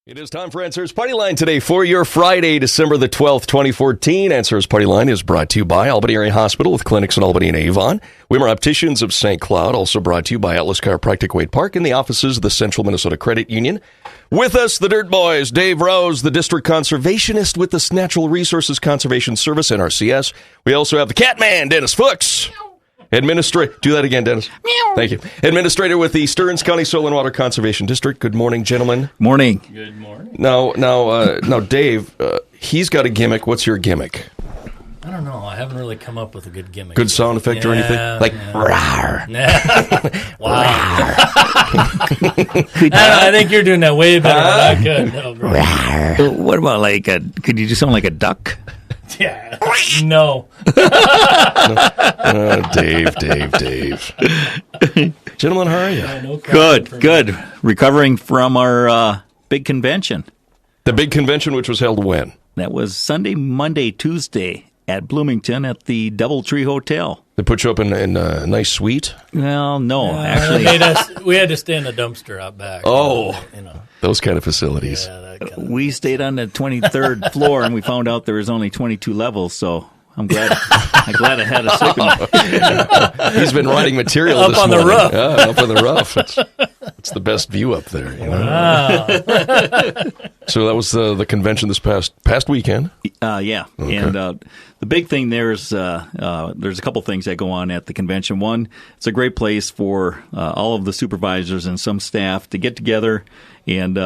It is time for Answers Partyline today for your Friday, December the 12th, 2014. Answers Partyline is brought to you by Albany Area Hospital with clinics in Albany and Avon. Wimmer Opticians of St. Cloud, also brought to you by Atlas Chiropractic Wade Park and the offices of the Central Minnesota Credit Union. With us, the Dirt Boys, Dave Rose, the District Conservationist with the Natural Resources Conservation Service, NRCS. We also have the Catman, Dennis Fuchs. Do that again, Dennis. Meow. Thank you. Administrator with the Stearns County Soil and Water Conservation District. Good morning, gentlemen. Morning. Good morning. Now, Dave, he's got a gimmick. What's your gimmick? I don't know. I haven't really come up with a good gimmick. Good sound effect or anything? Like, rawr. Wow. I think you're doing that way better than I could. What about could you do something like a duck? Yeah. No. Dave. Gentlemen, how are you? No Good. Recovering from our big convention. The big convention, which was held when? That was Sunday, Monday, Tuesday at Bloomington at the Doubletree Hotel. They put you up in a nice suite? Well, no, actually. We had to stay in the dumpster out back. Oh, those kind of facilities. Yeah, that kind of we stayed on the 23rd floor, and we found out there was only 22 levels, so I'm glad I had a sleeping. He's been writing material up this on morning. The roof. Yeah, up on the roof. It's the best view up there. You know? Wow. So that was the convention this past weekend? Yeah. Okay. And the big thing there is there's a couple things that go on at the convention. One, it's a great place for all of the supervisors and some staff to get together and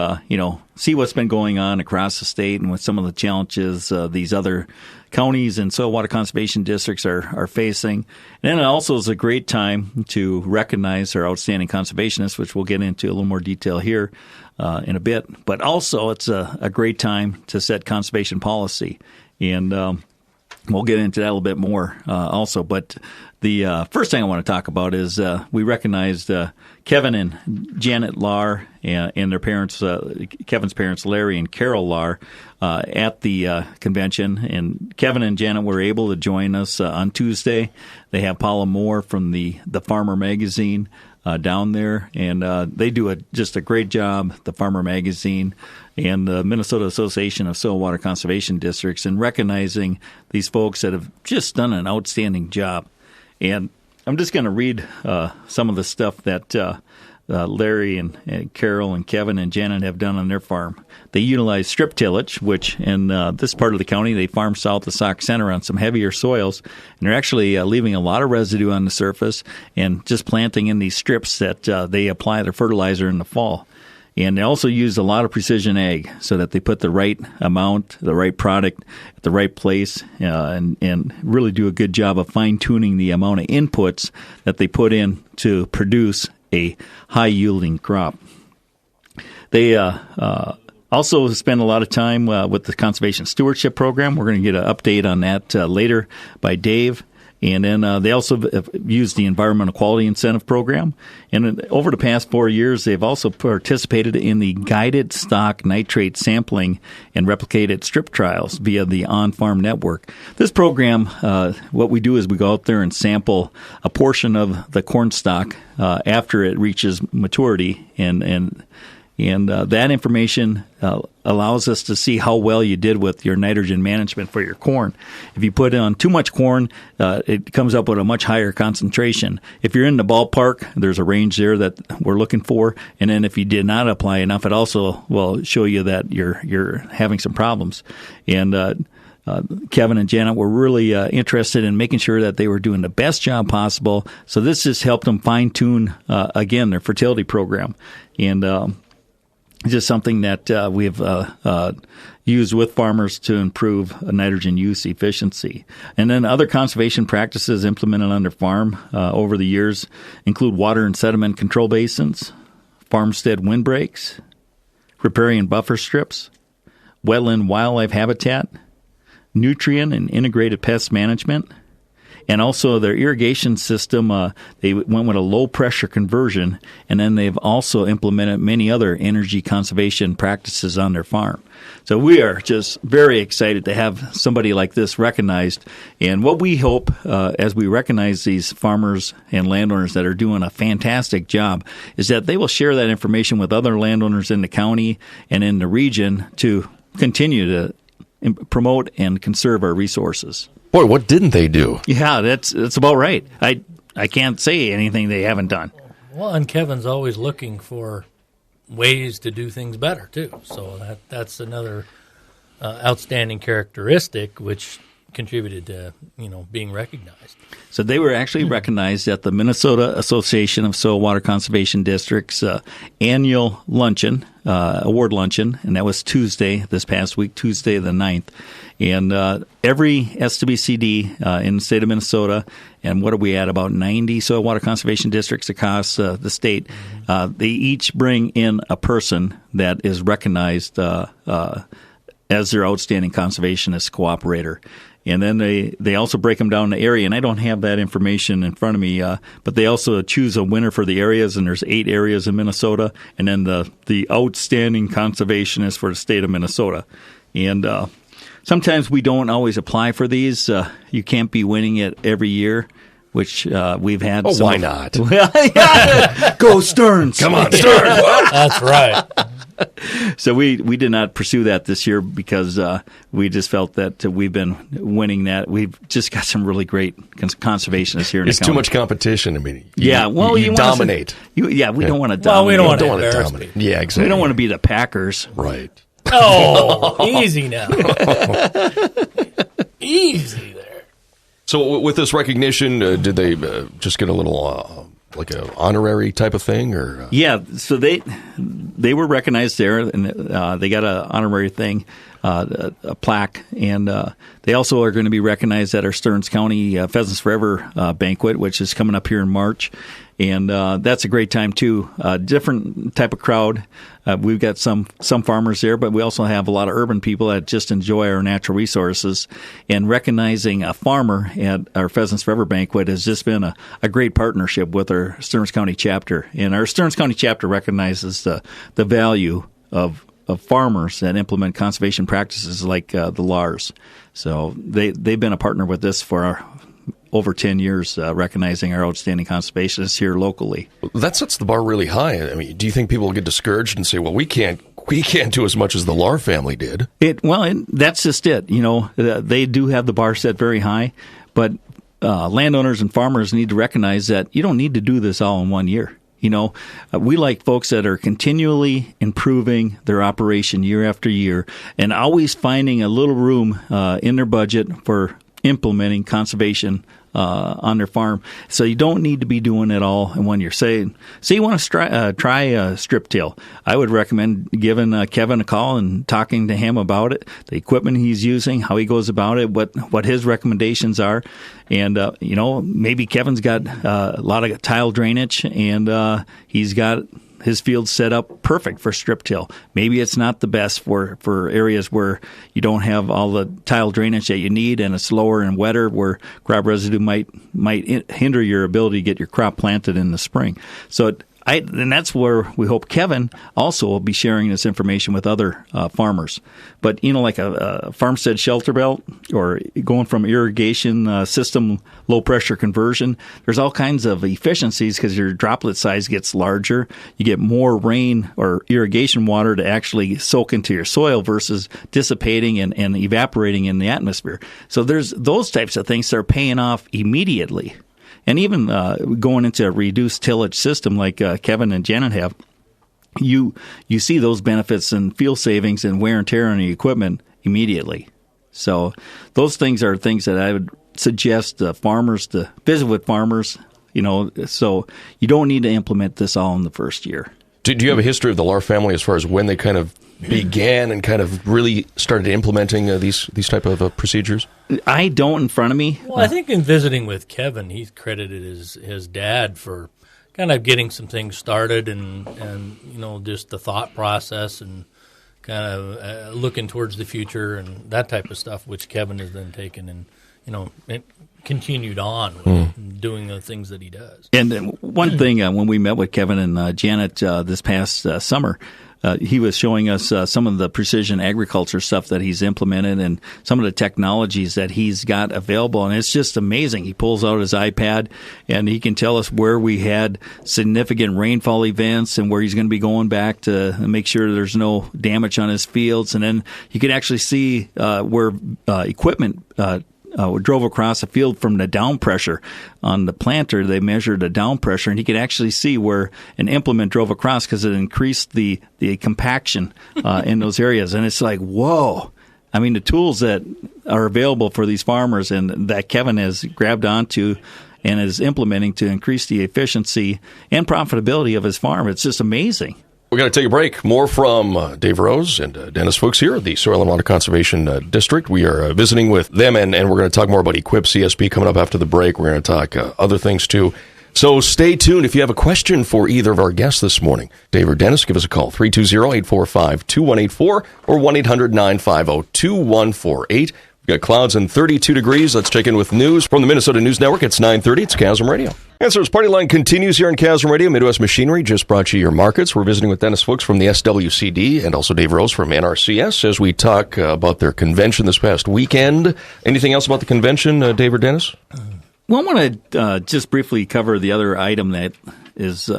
see what's been going on across the state and what some of the challenges these other counties and soil water conservation districts are facing. And then it also is a great time to recognize our outstanding conservationists, which we'll get into a little more detail here in a bit. But also it's a great time to set conservation policy. And we'll get into that a little bit more also. But the first thing I want to talk about is we recognized Kevin and Janet Lahr and their parents, Kevin's parents, Larry and Carol Lahr, at the convention. And Kevin and Janet were able to join us on Tuesday. They have Paula Moore from the Farmer magazine down there, and they do just a great job, the Farmer magazine and the Minnesota Association of Soil Water Conservation Districts, in recognizing these folks that have just done an outstanding job. And I'm just going to read some of the stuff that Larry and Carol and Kevin and Janet have done on their farm. They utilize strip tillage, which in this part of the county, they farm south of Sauk Center on some heavier soils. And they're actually leaving a lot of residue on the surface and just planting in these strips that they apply their fertilizer in the fall. And they also use a lot of precision ag so that they put the right amount, the right product at the right place, and really do a good job of fine-tuning the amount of inputs that they put in to produce a high-yielding crop. They also spend a lot of time with the Conservation Stewardship Program. We're going to get an update on that later by Dave. And then they also have used the Environmental Quality Incentive Program. And over the past 4 years, they've also participated in the guided stock nitrate sampling and replicated strip trials via the on-farm network. This program, what we do is we go out there and sample a portion of the corn stock after it reaches maturity, and that information allows us to see how well you did with your nitrogen management for your corn. If you put on too much corn, it comes up with a much higher concentration. If you're in the ballpark, there's a range there that we're looking for. And then if you did not apply enough, it also will show you that you're having some problems. And Kevin and Janet were really interested in making sure that they were doing the best job possible. So this just helped them fine-tune, again, their fertility program. And just something that we have used with farmers to improve nitrogen use efficiency. And then other conservation practices implemented on their farm over the years include water and sediment control basins, farmstead windbreaks, riparian buffer strips, wetland wildlife habitat, nutrient and integrated pest management, And also their irrigation system, they went with a low-pressure conversion, and then they've also implemented many other energy conservation practices on their farm. So we are just very excited to have somebody like this recognized. And what we hope, as we recognize these farmers and landowners that are doing a fantastic job, is that they will share that information with other landowners in the county and in the region to continue to promote and conserve our resources. Boy, what didn't they do? Yeah, that's about right. I can't say anything they haven't done. Well, and Kevin's always looking for ways to do things better too. So that's another outstanding characteristic which contributed to being recognized. So they were actually recognized at the Minnesota Association of Soil Water Conservation Districts annual luncheon, award luncheon, and that was this past week, Tuesday the 9th. And every SWCD in the state of Minnesota, and what are we at, about 90 soil water conservation districts across the state, they each bring in a person that is recognized as their outstanding conservationist cooperator. And then they also break them down in the area, and I don't have that information in front of me, but they also choose a winner for the areas, and there's 8 areas in Minnesota, and then the outstanding conservationist for the state of Minnesota. And sometimes we don't always apply for these. You can't be winning it every year, which we've had. Oh, why not? Go Stearns! Come on, Stearns! That's right. So we did not pursue that this year because we just felt that we've been winning that. We've just got some really great conservationists here in the county. It's too much competition. I mean, you dominate. We don't want to dominate. Well, we don't want to dominate. Yeah, exactly. We don't want to be the Packers. Right. Oh, easy now. Easy there. So with this recognition, did they just get a little like an honorary type of thing, or? Yeah, so they were recognized there, and they got an honorary thing, a plaque, and they also are going to be recognized at our Stearns County Pheasants Forever banquet, which is coming up here in March. And that's a great time, too. Different type of crowd. We've got some farmers there, but we also have a lot of urban people that just enjoy our natural resources. And recognizing a farmer at our Pheasants Forever banquet has just been a great partnership with our Stearns County chapter. And our Stearns County chapter recognizes the value of farmers that implement conservation practices like the LARS. So they've been a partner with this for over 10 years, recognizing our outstanding conservationists here locally. That sets the bar really high. I mean, do you think people will get discouraged and say, well, we can't do as much as the Lar family did? That's just it. They do have the bar set very high, but landowners and farmers need to recognize that you don't need to do this all in 1 year. We like folks that are continually improving their operation year after year and always finding a little room in their budget for implementing conservation on their farm. So you don't need to be doing it all in 1 year. Say you want to try strip till. I would recommend giving Kevin a call and talking to him about it, the equipment he's using, how he goes about it, what his recommendations are. And, maybe Kevin's got a lot of tile drainage and he's got his field set up perfect for strip till. Maybe it's not the best for areas where you don't have all the tile drainage that you need and it's lower and wetter where crop residue might hinder your ability to get your crop planted in the spring. So and that's where we hope Kevin also will be sharing this information with other farmers. But, like a farmstead shelter belt or going from irrigation system low pressure conversion, there's all kinds of efficiencies because your droplet size gets larger. You get more rain or irrigation water to actually soak into your soil versus dissipating and evaporating in the atmosphere. So there's those types of things that are paying off immediately. And even going into a reduced tillage system like Kevin and Janet have, you see those benefits and fuel savings and wear and tear on the equipment immediately. So those things are things that I would suggest farmers to visit with farmers, so you don't need to implement this all in the first year. Do you have a history of the Lar family as far as when they kind of began and kind of really started implementing these type of procedures? I don't in front of me. Well, I think in visiting with Kevin, he's credited his dad for kind of getting some things started and just the thought process and kind of looking towards the future and that type of stuff, which Kevin has then taken and it continued on with doing the things that he does. And one thing, when we met with Kevin and Janet this past summer, he was showing us some of the precision agriculture stuff that he's implemented and some of the technologies that he's got available. And it's just amazing. He pulls out his iPad and he can tell us where we had significant rainfall events and where he's going to be going back to make sure there's no damage on his fields. And then you can actually see where equipment drove across a field from the down pressure on the planter. They measured the down pressure, and he could actually see where an implement drove across because it increased the compaction in those areas. And it's like, whoa. I mean, the tools that are available for these farmers and that Kevin has grabbed onto and is implementing to increase the efficiency and profitability of his farm, it's just amazing. We're going to take a break. More from Dave Rose and Dennis Fuchs here at the Soil and Water Conservation District. We are visiting with them, and we're going to talk more about EQIP CSP coming up after the break. We're going to talk other things, too. So stay tuned. If you have a question for either of our guests this morning, Dave or Dennis, give us a call, 320-845-2184 or 1-800-950-2148. We've got clouds and 32 degrees. Let's check in with news from the Minnesota News Network. It's 9:30. It's KASM Radio. Answers Partyline continues here on KASM Radio. Midwest Machinery just brought you your markets. We're visiting with Dennis Fuchs from the SWCD and also Dave Rose from NRCS as we talk about their convention this past weekend. Anything else about the convention, Dave or Dennis? Well, I want to just briefly cover the other item that is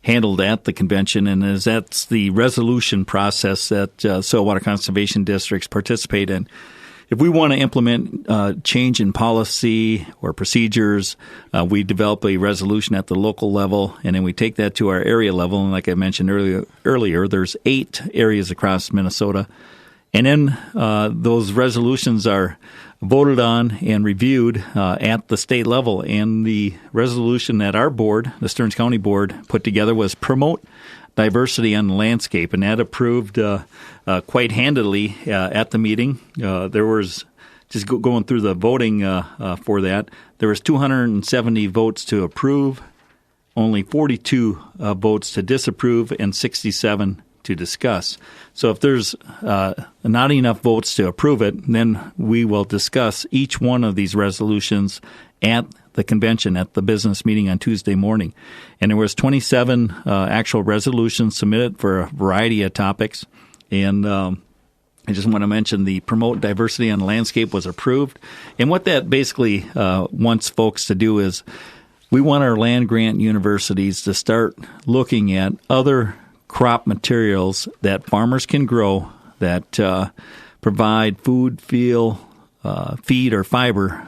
handled at the convention, and that's the resolution process that soil water conservation districts participate in. If we want to implement change in policy or procedures, we develop a resolution at the local level, and then we take that to our area level. And like I mentioned earlier, there's 8 areas across Minnesota. And then those resolutions are voted on and reviewed at the state level. And the resolution that our board, the Stearns County Board, put together was promote diversity on the landscape, and that approved quite handily at the meeting. There was, just going through the voting for that, there was 270 votes to approve, only 42 votes to disapprove, and 67 to discuss. So if there's not enough votes to approve it, then we will discuss each one of these resolutions at the convention at the business meeting on Tuesday morning. And there was 27 actual resolutions submitted for a variety of topics. And I just want to mention the Promote Diversity on the Landscape was approved. And what that basically wants folks to do is we want our land-grant universities to start looking at other crop materials that farmers can grow that provide food, feed, or fiber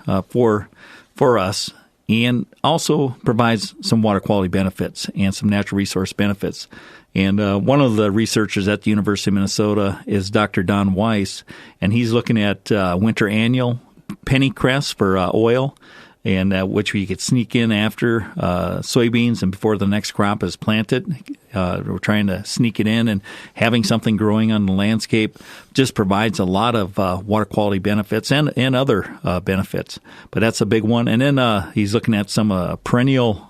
for us, and also provides some water quality benefits and some natural resource benefits. And one of the researchers at the University of Minnesota is Dr. Don Weiss, and he's looking at winter annual pennycress for oil, and which we could sneak in after soybeans and before the next crop is planted. We're trying to sneak it in, and having something growing on the landscape just provides a lot of water quality benefits and other benefits. But that's a big one. And then he's looking at some perennial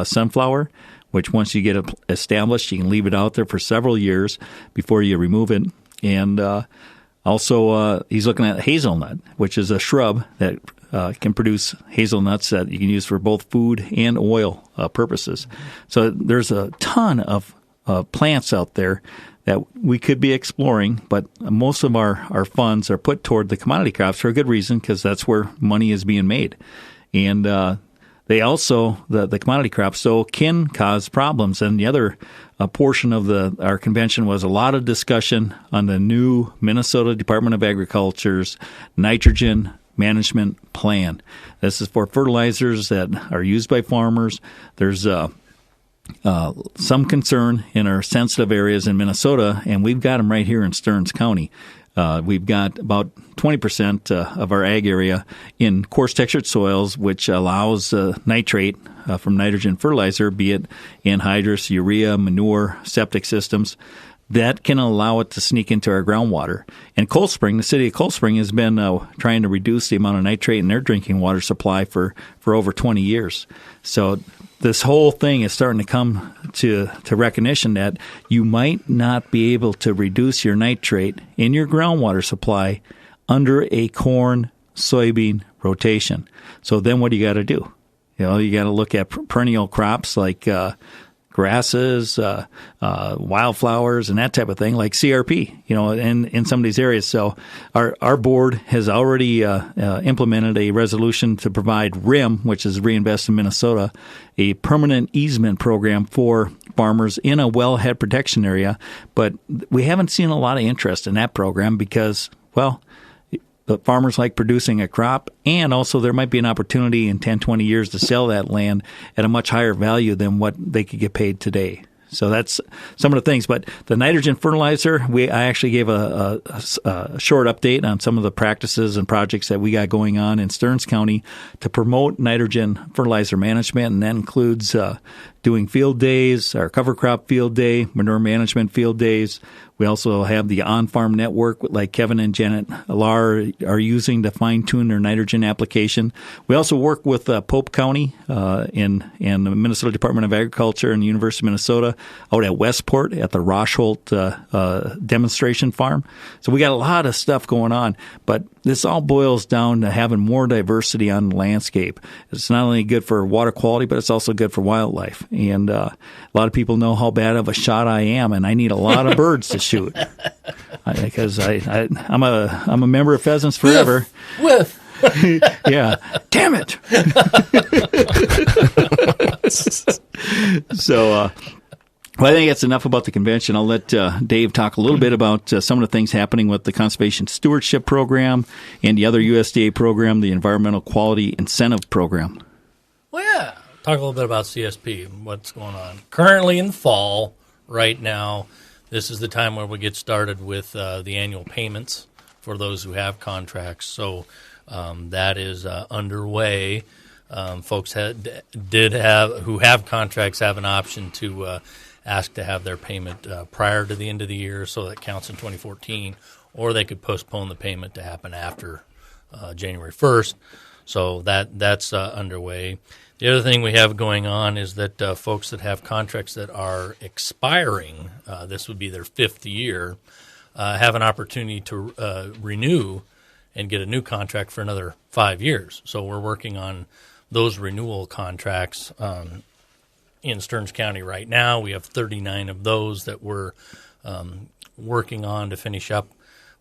sunflower, which once you get it established, you can leave it out there for several years before you remove it. And also he's looking at hazelnut, which is a shrub that can produce hazelnuts that you can use for both food and oil purposes. So there's a ton of plants out there that we could be exploring, but most of our funds are put toward the commodity crops for a good reason, because that's where money is being made. And they also, the commodity crops, so can cause problems. And the other portion of our convention was a lot of discussion on the new Minnesota Department of Agriculture's nitrogen management plan. This is for fertilizers that are used by farmers. There's some concern in our sensitive areas in Minnesota, and we've got them right here in Stearns County. We've got about 20% of our ag area in coarse textured soils, which allows nitrate from nitrogen fertilizer, be it anhydrous, urea, manure, septic systems, that can allow it to sneak into our groundwater. And Cold Spring, the city of Cold Spring, has been trying to reduce the amount of nitrate in their drinking water supply for over 20 years. So this whole thing is starting to come to recognition that you might not be able to reduce your nitrate in your groundwater supply under a corn soybean rotation. So then what do you got to do? You got to look at perennial crops like grasses, wildflowers, and that type of thing, like CRP, in some of these areas. So our board has already implemented a resolution to provide RIM, which is Reinvest in Minnesota, a permanent easement program for farmers in a wellhead protection area. But we haven't seen a lot of interest in that program because, well, the farmers like producing a crop, and also there might be an opportunity in 10, 20 years to sell that land at a much higher value than what they could get paid today. So that's some of the things. But the nitrogen fertilizer, I actually gave a short update on some of the practices and projects that we got going on in Stearns County to promote nitrogen fertilizer management, and that includes doing field days, our cover crop field day, manure management field days. We also have the on-farm network like Kevin and Janet Alar are using to fine-tune their nitrogen application. We also work with Pope County and the Minnesota Department of Agriculture and the University of Minnesota out at Westport at the Rosholt demonstration farm. So we got a lot of stuff going on, but this all boils down to having more diversity on the landscape. It's not only good for water quality, but it's also good for wildlife. And a lot of people know how bad of a shot I am, and I need a lot of birds to shoot because I'm a member of Pheasants Forever. Whiff. Yeah. Damn it. So, well, I think that's enough about the convention. I'll let Dave talk a little bit about some of the things happening with the Conservation Stewardship Program and the other USDA program, the Environmental Quality Incentive Program. Well, yeah. Talk a little bit about CSP and what's going on. Currently in fall, right now, this is the time where we get started with the annual payments for those who have contracts. So that is underway. Folks who have contracts have an option to ask to have their payment prior to the end of the year, so that counts in 2014, or they could postpone the payment to happen after January 1st. So that's underway. The other thing we have going on is that folks that have contracts that are expiring, this would be their 5th year, have an opportunity to renew and get a new contract for another 5 years. So we're working on those renewal contracts in Stearns County right now. We have 39 of those that we're working on to finish up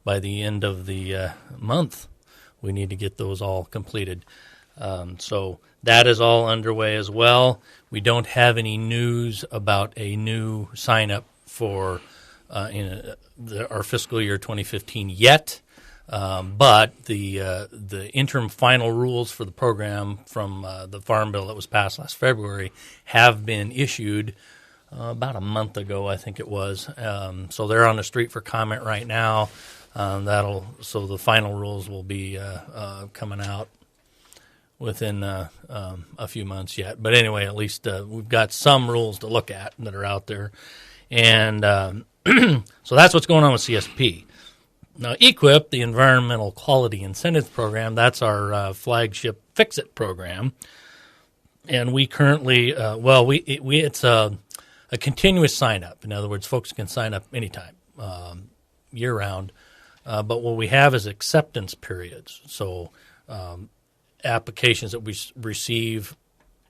by the end of the month. We need to get those all completed. So that is all underway as well. We don't have any news about a new sign-up for our fiscal year 2015 yet, but the interim final rules for the program from the Farm Bill that was passed last February have been issued about a month ago, I think it was. So they're on the street for comment right now. So the final rules will be coming out within a few months yet. But anyway, at least we've got some rules to look at that are out there. And so that's what's going on with CSP. Now, EQIP, the Environmental Quality Incentive Program, that's our flagship Fix-It program. And we currently, it's a continuous sign-up. In other words, folks can sign up anytime, year-round. But what we have is acceptance periods. So applications that we receive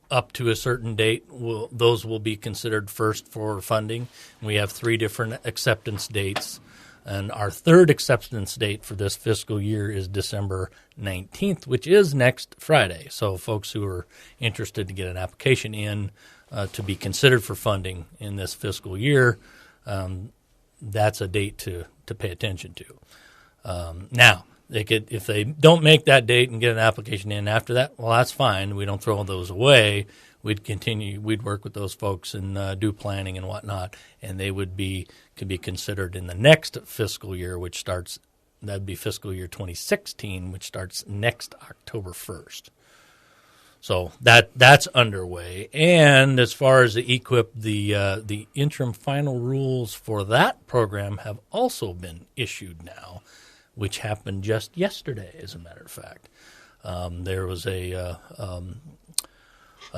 up to a certain date, those will be considered first for funding. We have 3 different acceptance dates. And our 3rd acceptance date for this fiscal year is December 19th, which is next Friday. So folks who are interested to get an application in to be considered for funding in this fiscal year, that's a date to pay attention to. Now, they could, if they don't make that date and get an application in after that, well, that's fine. We don't throw those away. We'd work with those folks and do planning and whatnot, and they could be considered in the next fiscal year, which starts, that'd be fiscal year 2016, which starts next October 1st. So that's underway. And as far as the EQIP, the interim final rules for that program have also been issued now, which happened just yesterday, as a matter of fact. There was a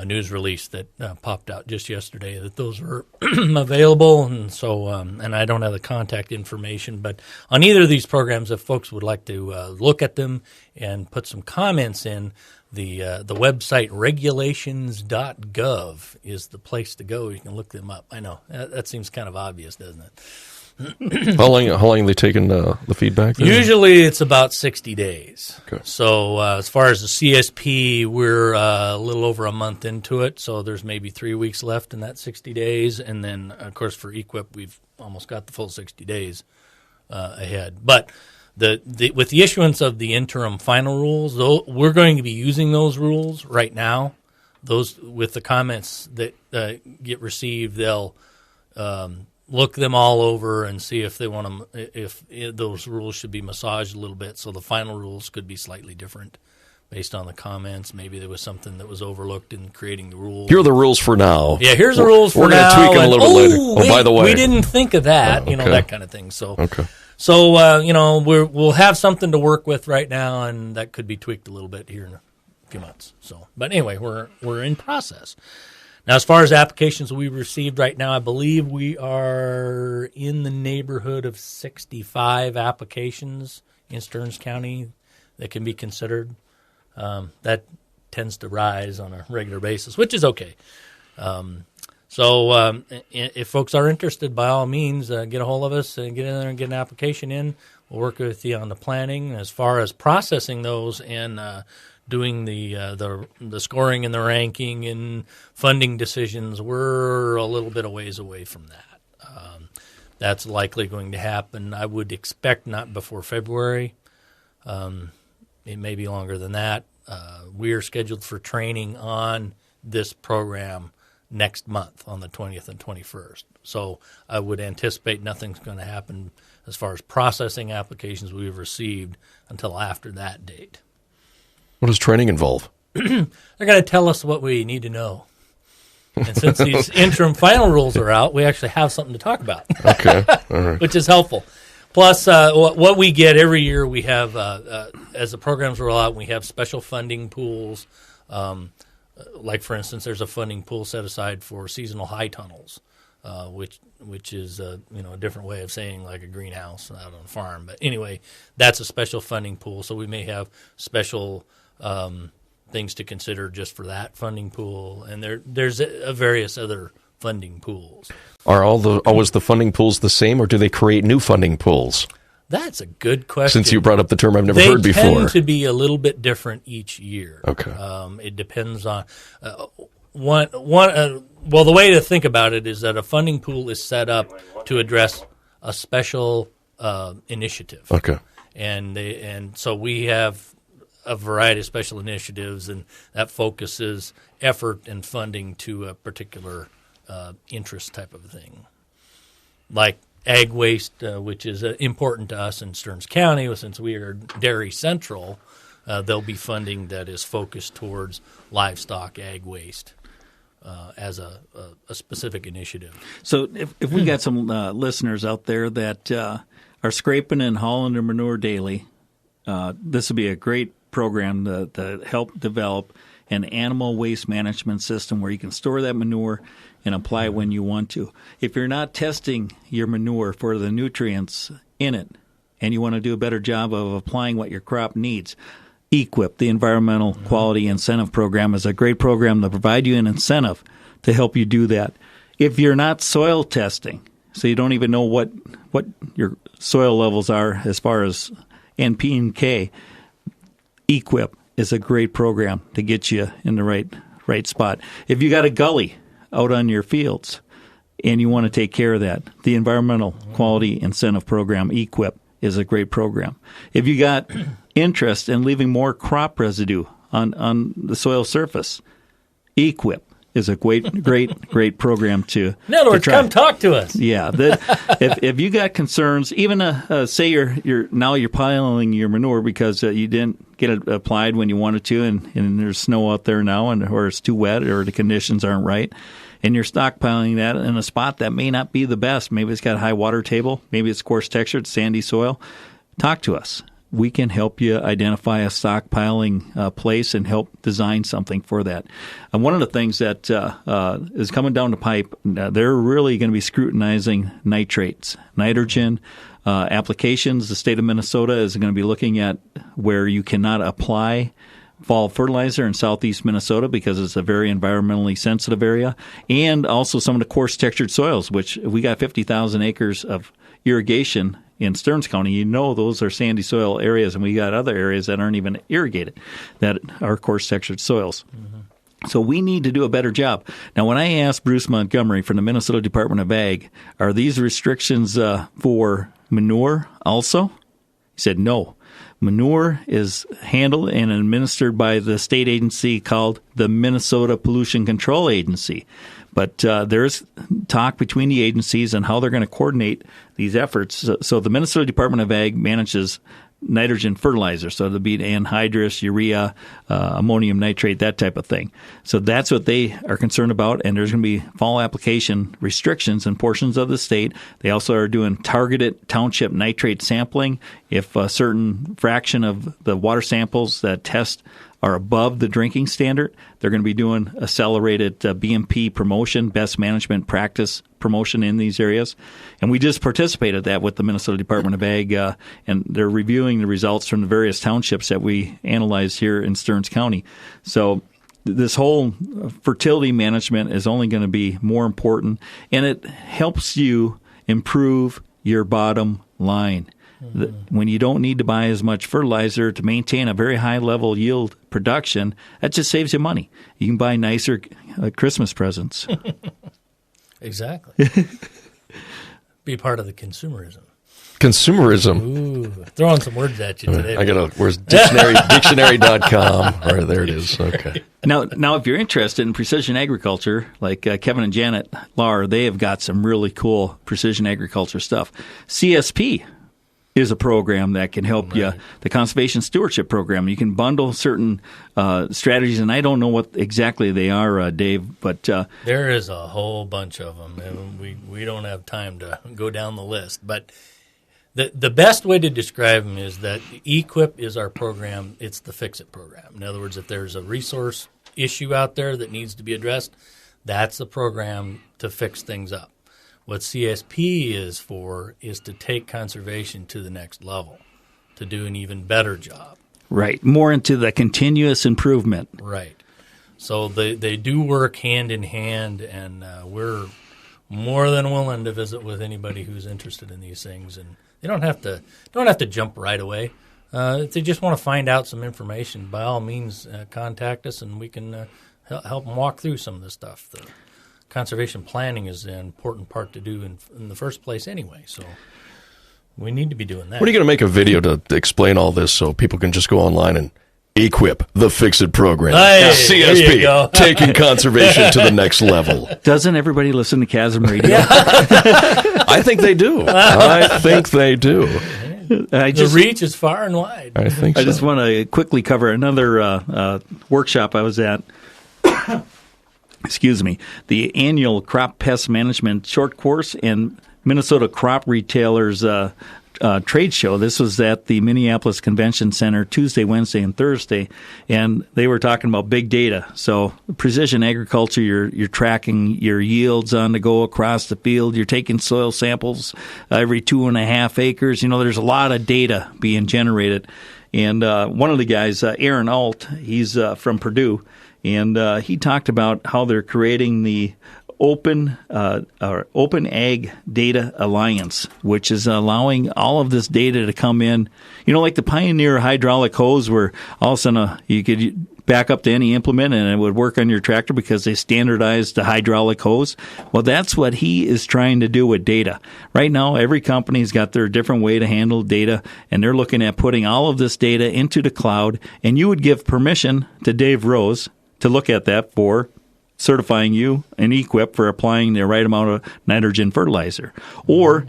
news release that popped out just yesterday that those were available, and so and I don't have the contact information, but on either of these programs, if folks would like to look at them and put some comments in, the website regulations.gov is the place to go. You can look them up. I know that seems kind of obvious, doesn't it? How long are they taking the feedback? Usually it's about 60 days. Okay. So as far as the CSP, we're a little over a month into it, so there's maybe 3 weeks left in that 60 days. And then, of course, for EQIP, we've almost got the full 60 days ahead. But with the issuance of the interim final rules, we're going to be using those rules right now. Those with the comments that get received, they'll look them all over and see if they want to, if those rules should be massaged a little bit. So the final rules could be slightly different based on the comments. Maybe there was something that was overlooked in creating the rules. Here are the rules for now. Yeah, here's the rules for now. We're going to tweak them a little bit later. Wait, by the way, we didn't think of that. Okay. That kind of thing. So, okay. So we'll have something to work with right now, and that could be tweaked a little bit here in a few months. So, but anyway, we're in process. Now, as far as applications we've received right now, I believe we are in the neighborhood of 65 applications in Stearns County that can be considered. That tends to rise on a regular basis, which is okay. So if folks are interested, by all means, get a hold of us and get in there and get an application in. We'll work with you on the planning. As far as processing those and doing the scoring and the ranking and funding decisions, we're a little bit a ways away from that. That's likely going to happen, I would expect, not before February. It may be longer than that. We are scheduled for training on this program next month on the 20th and 21st. So I would anticipate nothing's going to happen as far as processing applications we've received until after that date. What does training involve? They're going to tell us what we need to know. And since these interim final rules are out, we actually have something to talk about. Okay. All right. Which is helpful. Plus, what we get every year, we have, as the programs roll out, we have special funding pools. Like, for instance, there's a funding pool set aside for seasonal high tunnels, which is a different way of saying like a greenhouse out on a farm. But anyway, that's a special funding pool. So we may have special things to consider just for that funding pool, and there's various other funding pools. Are always the funding pools the same, or do they create new funding pools? That's a good question. Since you brought up the term I've never heard before. They tend to be a little bit different each year. Okay. It depends on well, the way to think about it is that a funding pool is set up to address a special initiative. Okay. And so we have a variety of special initiatives, and that focuses effort and funding to a particular interest type of thing. Like ag waste, which is important to us in Stearns County, since we are dairy central, there'll be funding that is focused towards livestock ag waste as a specific initiative. So if we got some listeners out there that are scraping and hauling their manure daily, this would be a great program to help develop an animal waste management system where you can store that manure and apply it when you want to. If you're not testing your manure for the nutrients in it and you want to do a better job of applying what your crop needs, EQIP, the Environmental Quality Incentive Program, is a great program to provide you an incentive to help you do that. If you're not soil testing, so you don't even know what your soil levels are as far as NP and K, EQIP is a great program to get you in the right spot. If you got a gully out on your fields and you want to take care of that, the Environmental Quality Incentive Program, EQIP, is a great program. If you got interest in leaving more crop residue on the soil surface, EQIP is a great program to In other words, come talk to us. Yeah, if you got concerns, even say you're piling your manure because you didn't get it applied when you wanted to, and there's snow out there now, or it's too wet, or the conditions aren't right, and you're stockpiling that in a spot that may not be the best. Maybe it's got a high water table, maybe it's coarse textured, sandy soil. Talk to us. we can help you identify a stockpiling place and help design something for that. And one of the things that is coming down the pipe, they're really going to be scrutinizing nitrates, nitrogen applications. The state of Minnesota is going to be looking at where you cannot apply fall fertilizer in southeast Minnesota because it's a very environmentally sensitive area, and also some of the coarse textured soils, which we got 50,000 acres of irrigation in Stearns County. You know those are sandy soil areas, and we got other areas that aren't even irrigated that are coarse textured soils. Mm-hmm. So we need to do a better job. Now, when I asked Bruce Montgomery from the Minnesota Department of Ag, are these restrictions for manure also? He said no. Manure is handled and administered by the state agency called the Minnesota Pollution Control Agency. But there's talk between the agencies on how they're going to coordinate these efforts. So the Minnesota Department of Ag manages nitrogen fertilizer, so it'll be anhydrous, urea, ammonium nitrate, that type of thing. So that's what they are concerned about, and there's going to be fall application restrictions in portions of the state. They also are doing targeted township nitrate sampling. If a certain fraction of the water samples that test are above the drinking standard, they're going to be doing accelerated BMP promotion, best management practice promotion in these areas. And we just participated that with the Minnesota Department of Ag, and they're reviewing the results from the various townships that we analyzed here in Stearns County. So this whole fertility management is only going to be more important, and it helps you improve your bottom line. When you don't need to buy as much fertilizer to maintain a very high level yield production, that just saves you money. You can buy nicer Christmas presents. Exactly. Be part of the consumerism. Consumerism. Ooh, throwing some words at you today. I got where's dictionary.com? All right, there it is. Okay. Now, if you're interested in precision agriculture, like Kevin and Janet Lahr, they have got some really cool precision agriculture stuff. CSP is a program that can help you, the Conservation Stewardship Program. You can bundle certain strategies, and I don't know what exactly they are, Dave, but there is a whole bunch of them, and we don't have time to go down the list. But the best way to describe them is that EQIP is our program. It's the Fix-It program. In other words, if there's a resource issue out there that needs to be addressed, that's the program to fix things up. What CSP is for is to take conservation to the next level, to do an even better job. Right, more into the continuous improvement. Right. So they do work hand in hand, and we're more than willing to visit with anybody who's interested in these things. And they don't have to jump right away. If they just want to find out some information, by all means, contact us, and we can help them walk through some of this stuff. Conservation planning is an important part to do in the first place anyway, so we need to be doing that. When are you going to make a video to explain all this so people can just go online and EQIP, the Fix-It program? Hey, CSP, taking conservation to the next level. Doesn't everybody listen to KASM Radio? I think they do. The reach is far and wide. I think so. I just want to quickly cover another workshop I was at. Excuse me, the annual Crop Pest Management short course and Minnesota Crop Retailers trade show. This was at the Minneapolis Convention Center Tuesday, Wednesday, and Thursday, and they were talking about big data. So precision agriculture, you're tracking your yields on the go across the field. You're taking soil samples every 2.5 acres. You know, there's a lot of data being generated. And one of the guys, Aaron Alt, he's from Purdue, and he talked about how they're creating the Open Ag Data Alliance, which is allowing all of this data to come in. You know, like the Pioneer hydraulic hose, where all of a sudden you could back up to any implement and it would work on your tractor because they standardized the hydraulic hose. Well, that's what he is trying to do with data. Right now, every company's got their different way to handle data, and they're looking at putting all of this data into the cloud, and you would give permission to Dave Rose to look at that for certifying you an EQIP for applying the right amount of nitrogen fertilizer. Or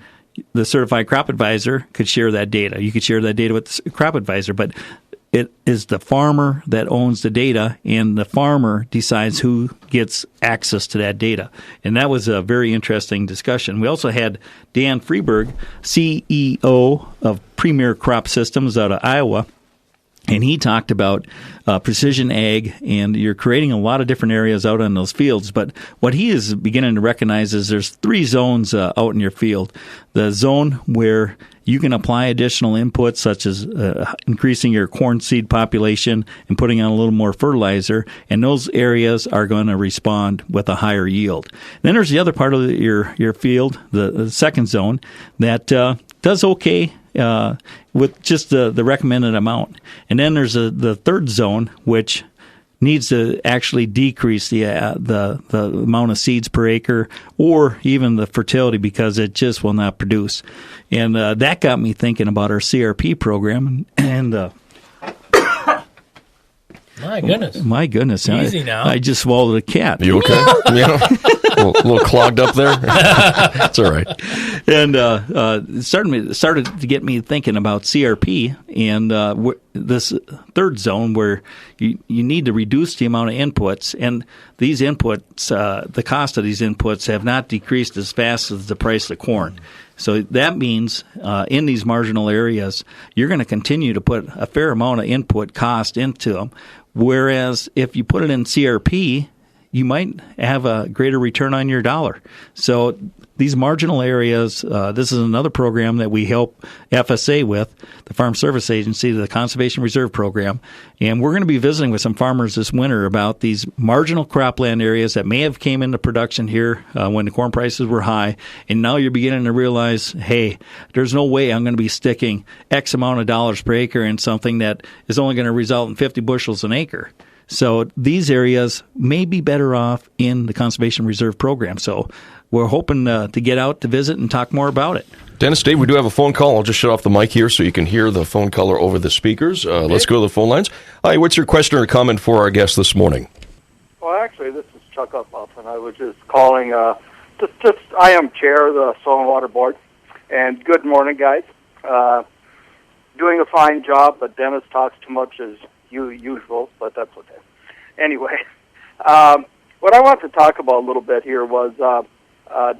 the certified crop advisor could share that data. You could share that data with the crop advisor, but it is the farmer that owns the data, and the farmer decides who gets access to that data. And that was a very interesting discussion. We also had Dan Freeberg, CEO of Premier Crop Systems out of Iowa. And he talked about precision ag, and you're creating a lot of different areas out on those fields. But what he is beginning to recognize is there's 3 zones out in your field. The zone where you can apply additional inputs, such as increasing your corn seed population and putting on a little more fertilizer, and those areas are going to respond with a higher yield. Then there's the other part of your field, the second zone, that does okay with just the recommended amount. And then there's the third zone, which needs to actually decrease the amount of seeds per acre or even the fertility, because it just will not produce. And that got me thinking about our CRP program. And my goodness, Easy now. I just swallowed a cat. You okay? Yeah. A little clogged up there. That's all right. And it started to get me thinking about CRP and this third zone where you need to reduce the amount of inputs. And these inputs, the cost of these inputs have not decreased as fast as the price of corn. So that means in these marginal areas, you're going to continue to put a fair amount of input cost into them. Whereas if you put it in CRP, you might have a greater return on your dollar. So these marginal areas, this is another program that we help FSA with, the Farm Service Agency, the Conservation Reserve Program. And we're going to be visiting with some farmers this winter about these marginal cropland areas that may have came into production here when the corn prices were high. And now you're beginning to realize, hey, there's no way I'm going to be sticking X amount of dollars per acre in something that is only going to result in 50 bushels an acre. So these areas may be better off in the Conservation Reserve Program. So we're hoping to get out to visit and talk more about it. Dennis, Dave, we do have a phone call. I'll just shut off the mic here so you can hear the phone caller over the speakers. Let's go to the phone lines. Hi, what's your question or comment for our guest this morning? Well, actually, this is Chuck Uphoff, and I was just calling. I am chair of the Soil and Water Board, and good morning, guys. Doing a fine job, but Dennis talks too much as usual, but that's okay. Anyway, what I want to talk about a little bit here was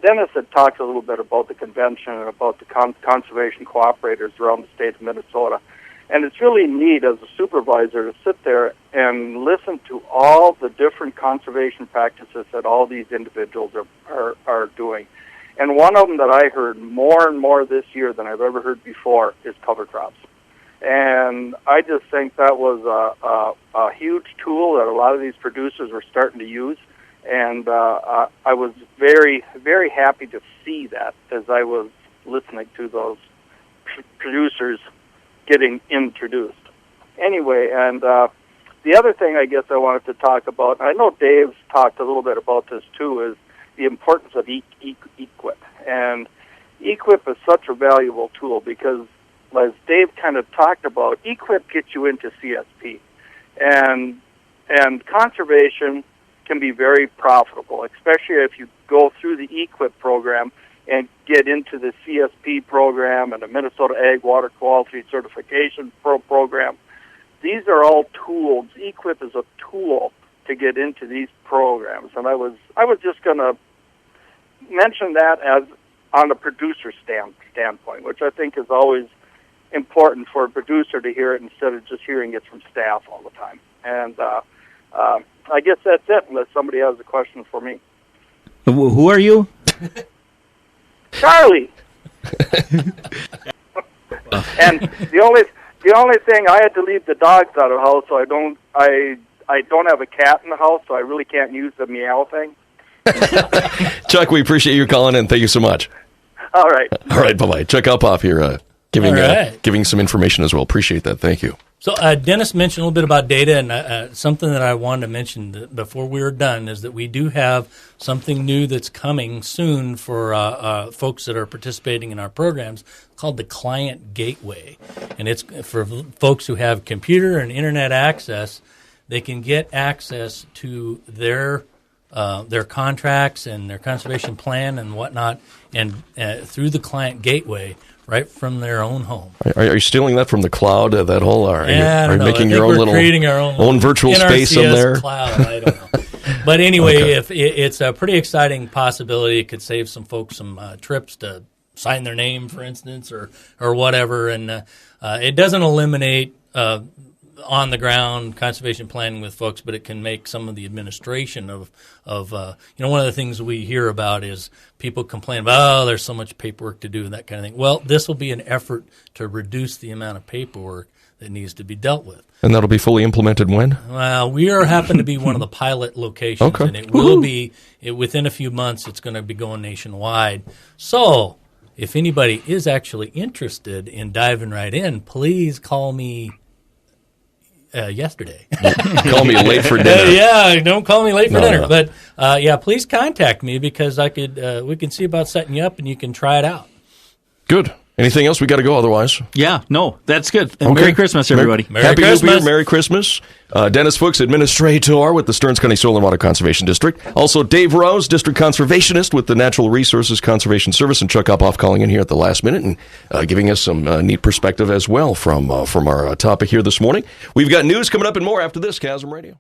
Dennis had talked a little bit about the convention and about the conservation cooperators around the state of Minnesota. And it's really neat as a supervisor to sit there and listen to all the different conservation practices that all these individuals are doing. And one of them that I heard more and more this year than I've ever heard before is cover crops. And I just think that was a huge tool that a lot of these producers were starting to use. And I was very, very happy to see that as I was listening to those producers getting introduced. Anyway, and the other thing I guess I wanted to talk about, and I know Dave's talked a little bit about this too, is the importance of EQIP. And EQIP is such a valuable tool because, as Dave kind of talked about, EQIP gets you into CSP. And conservation can be very profitable, especially if you go through the EQIP program and get into the CSP program and the Minnesota Ag Water Quality Certification program. These are all tools. EQIP is a tool to get into these programs. And I was just going to mention that as on a producer standpoint, which I think is always important for a producer to hear it instead of just hearing it from staff all the time. And I guess that's it, unless somebody has a question for me. Who are you? Charlie. And the only thing, I had to leave the dogs out of the house, so I don't have a cat in the house, so I really can't use the meow thing. Chuck, we appreciate you calling in. Thank you so much. All right. All right, bye-bye. Chuck Uphoff here, giving some information as well. Appreciate that. Thank you. So Dennis mentioned a little bit about data, and something that I wanted to mention before we were done is that we do have something new that's coming soon for folks that are participating in our programs called the Client Gateway. And it's for folks who have computer and internet access. They can get access to their contracts and their conservation plan and whatnot, and through the Client Gateway, right from their own home. Are you stealing that from the cloud? That whole? Are you making your own creating our own virtual NRCS space in there? Cloud, I don't know. But anyway, if it's a pretty exciting possibility, it could save some folks some trips to sign their name, for instance, or whatever. And it doesn't eliminate on the ground conservation planning with folks, but it can make some of the administration of one of the things we hear about is people complain about, there's so much paperwork to do and that kind of thing. Well, this will be an effort to reduce the amount of paperwork that needs to be dealt with. And that'll be fully implemented when? Well, we happen to be one of the pilot locations, okay. And it will be, within a few months, it's going to be going nationwide. So if anybody is actually interested in diving right in, please call me yesterday. Call me late for dinner. Yeah, don't call me late for dinner. No. But please contact me because we can see about setting you up and you can try it out. Good. Anything else? We got to go otherwise. Yeah, no, that's good. And Okay. Merry Christmas, everybody. Happy New Year, Merry Christmas. Dennis Fuchs, Administrator with the Stearns County Soil and Water Conservation District. Also, Dave Rose, District Conservationist with the Natural Resources Conservation Service, and Chuck Upoff calling in here at the last minute and giving us some neat perspective as well from our topic here this morning. We've got news coming up and more after this, KASM Radio.